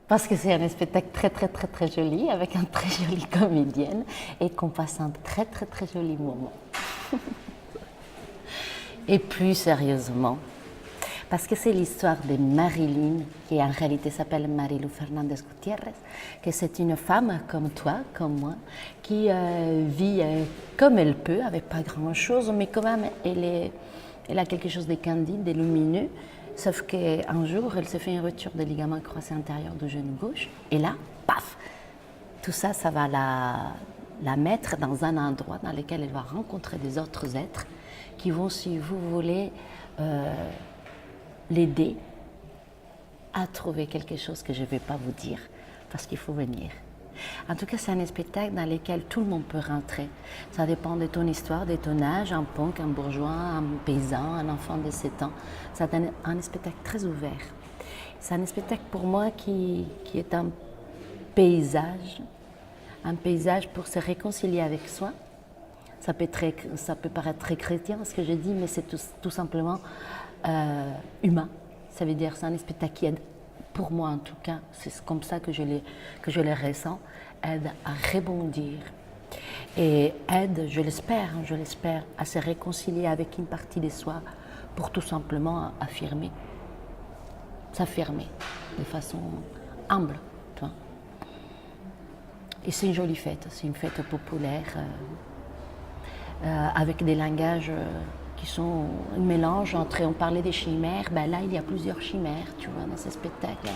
Parce que c'est un spectacle très très très très joli, avec une très jolie comédienne, et qu'on passe un très très très joli moment. Et plus sérieusement, parce que c'est l'histoire de Marilyn, qui en réalité s'appelle Marilu Fernandez Gutiérrez, que c'est une femme comme toi, comme moi, qui vit comme elle peut, avec pas grand-chose, mais quand même, elle a quelque chose de candide, de lumineux, sauf qu'un jour, elle se fait une rupture des ligaments croisés antérieurs du genou gauche, et là, paf, tout ça, ça va la mettre dans un endroit dans lequel elle va rencontrer des autres êtres qui vont, si vous voulez, l'aider à trouver quelque chose que je ne vais pas vous dire parce qu'il faut venir. En tout cas, c'est un spectacle dans lequel tout le monde peut rentrer. Ça dépend de ton histoire, de ton âge, un punk, un bourgeois, un paysan, un enfant de 7 ans. C'est un spectacle très ouvert. C'est un spectacle pour moi qui est un paysage pour se réconcilier avec soi. Ça peut paraître très chrétien ce que je dis, mais c'est tout simplement humain. Ça veut dire c'est un spectacle qui aide, pour moi en tout cas, c'est comme ça que je le ressens, aide à rebondir et aide, je l'espère, à se réconcilier avec une partie de soi pour tout simplement s'affirmer de façon humble. Tu vois. Et c'est une jolie fête, c'est une fête populaire avec des langages qui sont un mélange entre, on parlait des chimères, ben là il y a plusieurs chimères, tu vois, dans ce spectacle.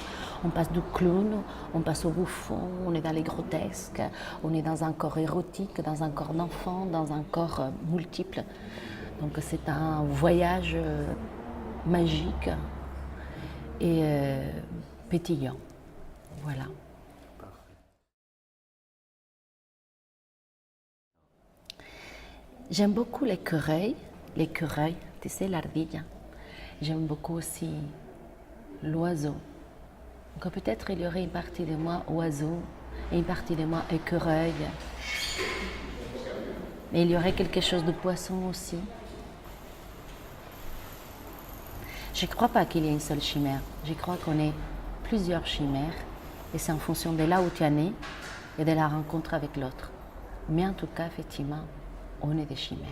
On passe du clown, on passe au bouffon, on est dans les grotesques, on est dans un corps érotique, dans un corps d'enfant, dans un corps multiple. Donc c'est un voyage magique et pétillant. Voilà. J'aime beaucoup l'écureuil, tu sais, l'ardilla. J'aime beaucoup aussi l'oiseau. Donc peut-être il y aurait une partie de moi oiseau et une partie de moi écureuil. Mais il y aurait quelque chose de poisson aussi. Je ne crois pas qu'il y ait une seule chimère. Je crois qu'on est plusieurs chimères et c'est en fonction de là où tu es né et de la rencontre avec l'autre. Mais en tout cas, effectivement, on est des chimères.